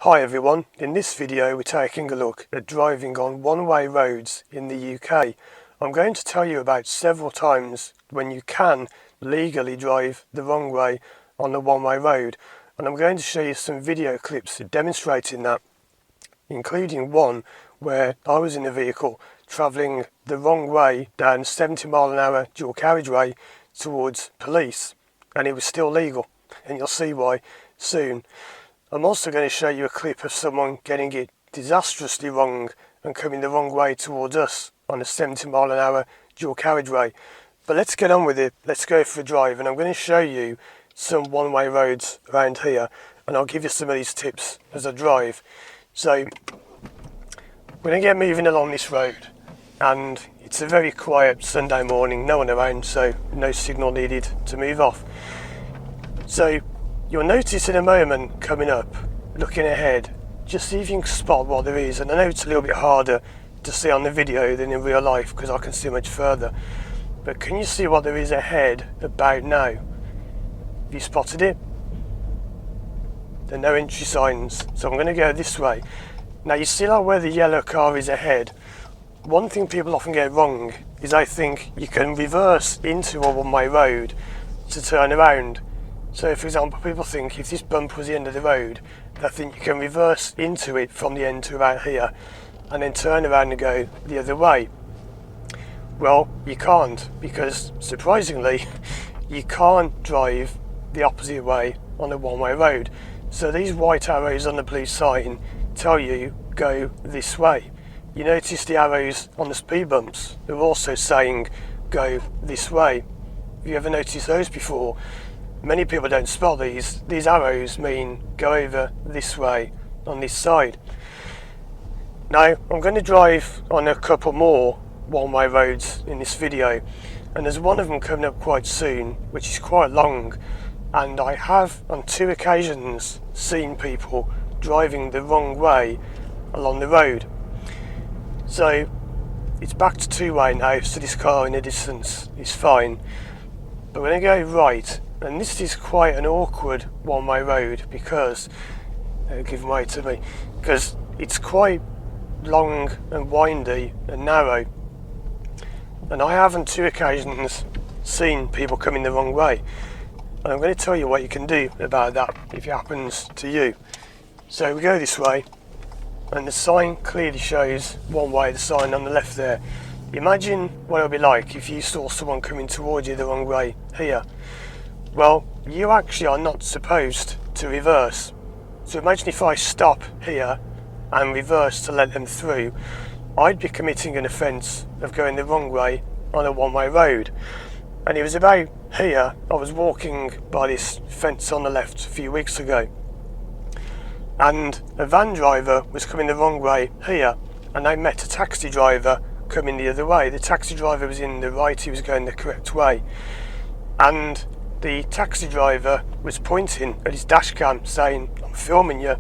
Hi everyone, in this video we're taking a look at driving on one-way roads in the UK. I'm going to tell you about several times when you can legally drive the wrong way on a one-way road, and I'm going to show you some video clips demonstrating that, including one where I was in a vehicle travelling the wrong way down 70 mile an hour dual carriageway towards police, and it was still legal, and you'll see why soon. I'm also going to show you a clip of someone getting it disastrously wrong and coming the wrong way towards us on a 70 mile an hour dual carriageway. But let's get on with it, let's go for a drive, and I'm going to show you some one-way roads around here, and I'll give you some of these tips as I drive. So we're going to get moving along this road, and it's a very quiet Sunday morning, no one around, so no signal needed to move off. So you'll notice in a moment coming up, looking ahead, just see if you can spot what there is. And I know it's a little bit harder to see on the video than in real life because I can see much further. But can you see what there is ahead about now? Have you spotted it? There are no entry signs, so I'm going to go this way. Now you see like where the yellow car is ahead. One thing people often get wrong is they think you can reverse into a one-way road to turn around. So for example, people think if this bump was the end of the road, they think you can reverse into it from the end to about here and then turn around and go the other way. Well, you can't, because surprisingly, you can't drive the opposite way on a one-way road. So these white arrows on the blue sign tell you go this way. You notice the arrows on the speed bumps, they're also saying go this way. Have you ever noticed those before? Many people don't spot these. These arrows mean go over this way on this side. Now I'm going to drive on a couple more one-way roads in this video, and there's one of them coming up quite soon which is quite long, and I have on two occasions seen people driving the wrong way along the road. So it's back to two-way now, so this car in the distance is fine, but we're going to go right. And this is quite an awkward one-way road because, give way to me, because it's quite long and windy and narrow. And I have on two occasions seen people coming the wrong way. And I'm going to tell you what you can do about that if it happens to you. So we go this way, and the sign clearly shows one way, the sign on the left there. Imagine what it would be like if you saw someone coming towards you the wrong way here. Well, you actually are not supposed to reverse. So imagine if I stop here and reverse to let them through, I'd be committing an offence of going the wrong way on a one-way road. And it was about here, I was walking by this fence on the left a few weeks ago, and a van driver was coming the wrong way here, and I met a taxi driver coming the other way. The taxi driver was in the right, he was going the correct way, and the taxi driver was pointing at his dash cam saying, "I'm filming you,"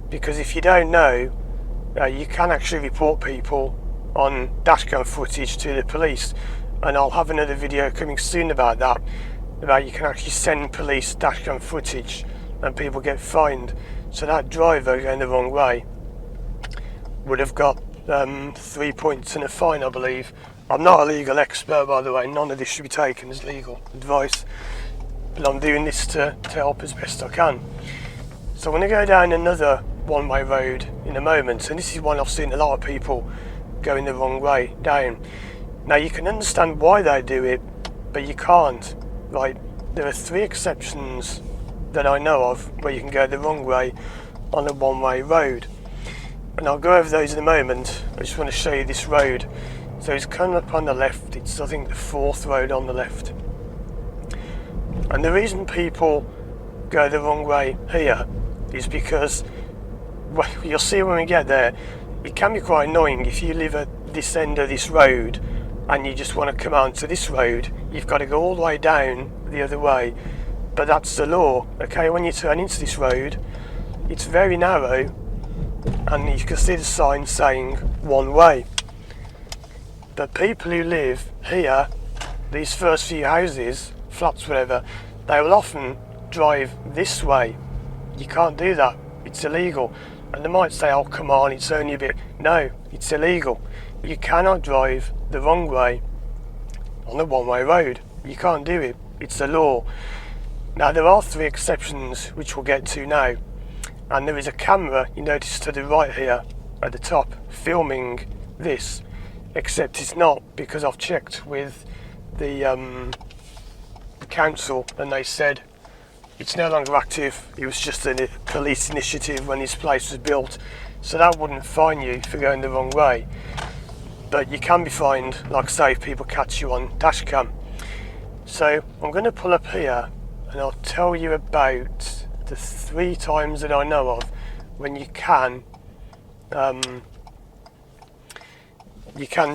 because if you don't know, you can actually report people on dash cam footage to the police, and I'll have another video coming soon about that, about you can actually send police dash cam footage and people get fined. So that driver going the wrong way would have got 3 points and a fine, I believe. I'm not a legal expert, by the way, none of this should be taken as legal advice, but I'm doing this to help as best I can. So I'm going to go down another one-way road in a moment, and this is one I've seen a lot of people going the wrong way down. Now you can understand why they do it, but you can't. Right, there are three exceptions that I know of where you can go the wrong way on a one-way road, and I'll go over those in a moment. I just want to show you this road. So it's coming up on the left, it's I think the fourth road on the left. And the reason people go the wrong way here is because, well, you'll see when we get there, it can be quite annoying if you live at this end of this road and you just want to come onto this road. You've got to go all the way down the other way, but that's the law. Okay, when you turn into this road, it's very narrow, and you can see the sign saying one way. But people who live here, these first few houses, flats, whatever, they will often drive this way. You can't do that. it's illegal. And they might say, oh come on, it's only a bit. No, it's illegal. You cannot drive the wrong way on a one-way road. You can't do it. It's the law. Now there are 3 exceptions which we'll get to now. And there is a camera, you notice to the right here at the top, filming this. Except it's not, because I've checked with the council and they said it's no longer active. It was just a police initiative when this place was built, so that wouldn't fine you for going the wrong way. But you can be fined, like say, if people catch you on dash cam. So I'm going to pull up here and I'll tell you about the 3 times that I know of when you can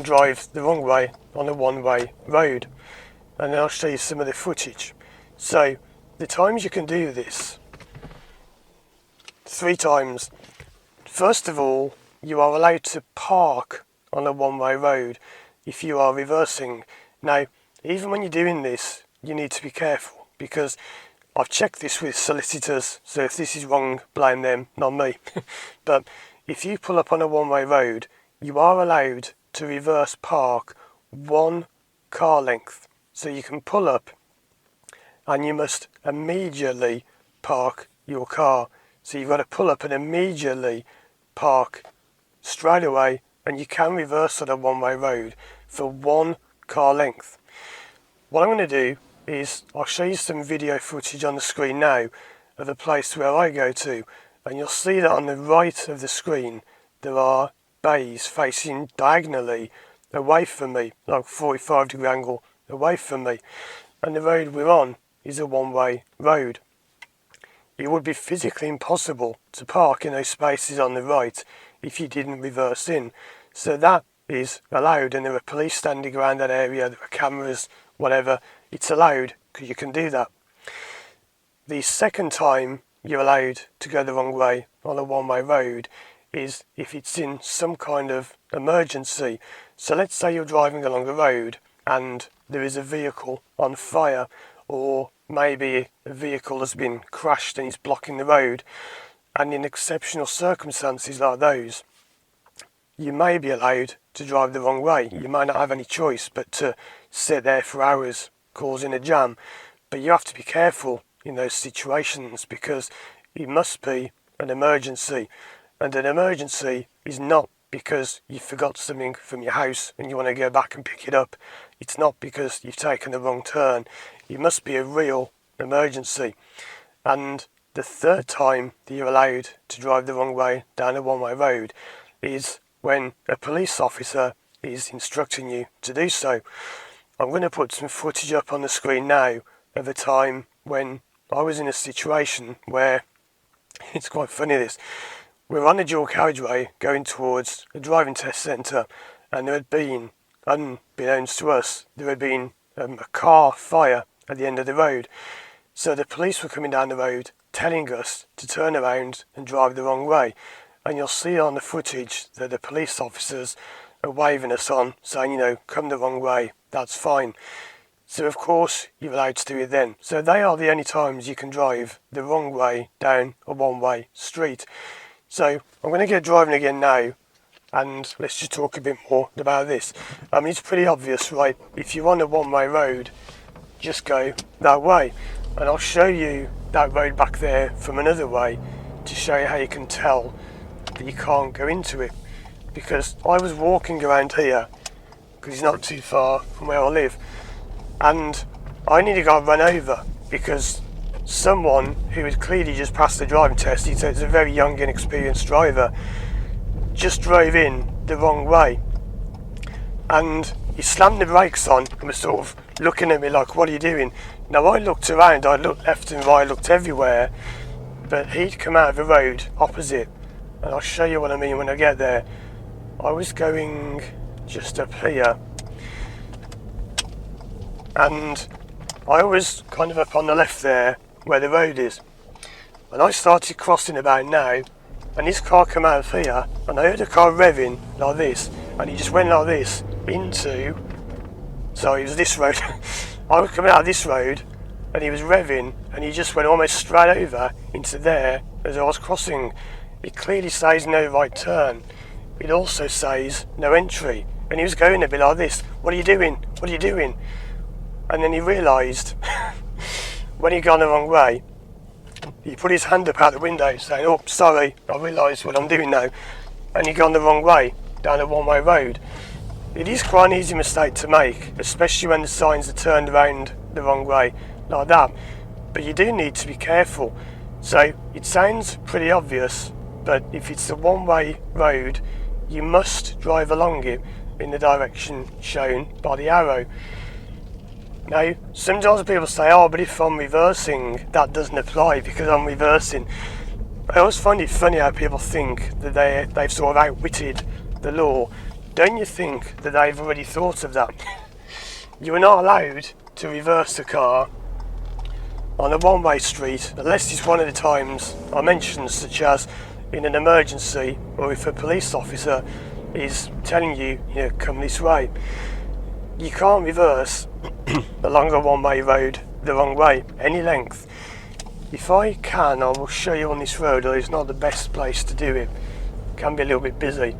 drive the wrong way on a one-way road, and then I'll show you some of the footage. So the times you can do this, 3 times. First of all, you are allowed to park on a one-way road if you are reversing. Now, even when you're doing this, you need to be careful, because I've checked this with solicitors, so if this is wrong, blame them, not me. But if you pull up on a one-way road, you are allowed to reverse park 1 car length. So you can pull up and you must immediately park your car. So you've got to pull up and immediately park straight away, and you can reverse on a one-way road for 1 car length. What I'm going to do is I'll show you some video footage on the screen now of a place where I go to, and you'll see that on the right of the screen there are bays facing diagonally away from me, like 45-degree angle away from me, and the road we're on is a one-way road. It would be physically impossible to park in those spaces on the right if you didn't reverse in. So that is allowed, and there are police standing around that area, there are cameras, whatever. It's allowed because you can do that. The second time you're allowed to go the wrong way on a one-way road is if it's in some kind of emergency. So let's say you're driving along a road and there is a vehicle on fire, or maybe a vehicle has been crashed and is blocking the road, and in exceptional circumstances like those, you may be allowed to drive the wrong way. You might not have any choice but to sit there for hours causing a jam, but you have to be careful in those situations, because it must be an emergency, and an emergency is not because you forgot something from your house and you want to go back and pick it up. It's not because you've taken the wrong turn. It must be a real emergency. And the third time that you're allowed to drive the wrong way down a one-way road is when a police officer is instructing you to do so. I'm going to put some footage up on the screen now of a time when I was in a situation where, it's quite funny this, we're on a dual carriageway going towards a driving test centre, and there had been, unbeknownst to us, there had been a car fire at the end of the road. So the police were coming down the road telling us to turn around and drive the wrong way. And you'll see on the footage that the police officers are waving us on, saying, come the wrong way, that's fine. So of course you're allowed to do it then. So they are the only times you can drive the wrong way down a one-way street. So I'm going to get driving again now, and let's just talk a bit more about this. It's pretty obvious, right? If you're on a one-way road, just go that way. And I'll show you that road back there from another way to show you how you can tell that you can't go into it. Because I was walking around here, because it's not too far from where I live, and I nearly got run over because someone who had clearly just passed the driving test, he said it's a very young inexperienced driver, just drove in the wrong way, and he slammed the brakes on and was sort of looking at me like, what are you doing? Now I looked around, I looked left and right, looked everywhere, but he'd come out of the road opposite, and I'll show you what I mean when I get there. I was going just up here, and I was kind of up on the left there where the road is, and I started crossing about now, and this car came out of here, and I heard a car revving like this, and he just went like this into, sorry, it was this road. I was coming out of this road and he was revving, and he just went almost straight over into there as I was crossing. It clearly says no right turn. It also says no entry. And he was going a bit like this. What are you doing? What are you doing? And then he realised when he'd gone the wrong way, he put his hand up out the window saying, oh, sorry, I realised what I'm doing now. And he'd gone the wrong way, down a one-way road. It is quite an easy mistake to make, especially when the signs are turned around the wrong way, like that. But you do need to be careful. So it sounds pretty obvious, but if it's a one-way road, you must drive along it in the direction shown by the arrow. Now, sometimes people say, oh, but if I'm reversing, that doesn't apply because I'm reversing. I always find it funny how people think that they've sort of outwitted the law. Don't you think that they've already thought of that? You are not allowed to reverse a car on a one-way street unless it's one of the times I mentioned, such as in an emergency or if a police officer is telling you, come this way. You can't reverse along a one-way road the wrong way, any length. If I can, I will show you on this road, although it's not the best place to do it. It can be a little bit busy.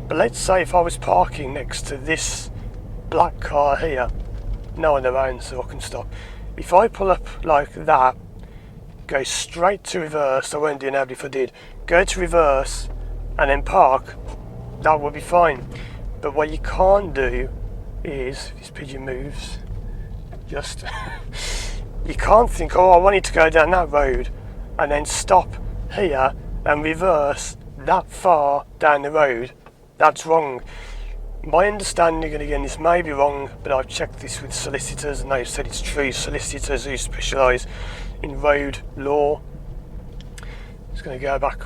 But let's say if I was parking next to this black car here, no one around so I can stop. If I pull up like that, go straight to reverse, I won't do that if I did, go to reverse and then park, that would be fine. But what you can't do is, if this pigeon moves, just, you can't think, oh, I wanted to go down that road and then stop here and reverse that far down the road. That's wrong. My understanding, and again this may be wrong, but I've checked this with solicitors and they've said it's true, solicitors who specialise in road law. Just going to go back,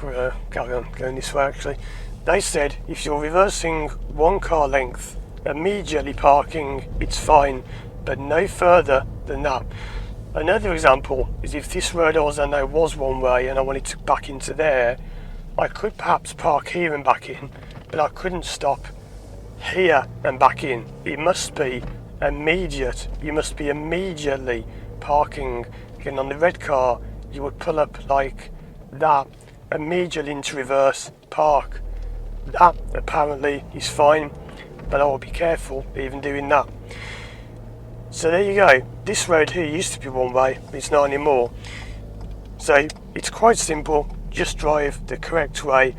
carry on going this way actually. They said if you're reversing one car length, immediately parking, it's fine, but no further than that. Another example is if this road I was on now was one way and I wanted to back into there, I could perhaps park here and back in, but I couldn't stop here and back in. It must be immediate. You must be immediately parking. Again, on the red car, you would pull up like that, immediately into reverse, park. That apparently is fine, but I will be careful even doing that. So there you go. This road here used to be one way, but it's not anymore. So it's quite simple. Just drive the correct way.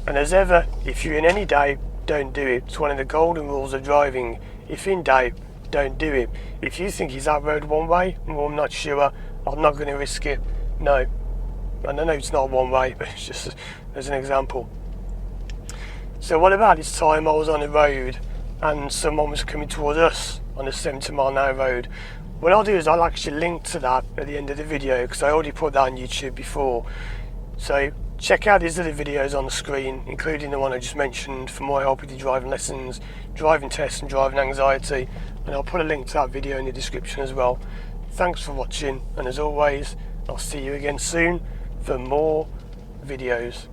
And as ever, if you're in any doubt, don't do it. It's one of the golden rules of driving. If in doubt, don't do it. If you think is that road one way, well, I'm not sure, I'm not going to risk it. No. And I know it's not one way, but it's just as an example. So what about this time I was on the road and someone was coming towards us on a 70-mile-an-hour road? What I'll do is I'll actually link to that at the end of the video because I already put that on YouTube before. So check out these other videos on the screen, including the one I just mentioned for more help with your driving lessons, driving tests and driving anxiety, and I'll put a link to that video in the description as well. Thanks for watching, and as always, I'll see you again soon for more videos.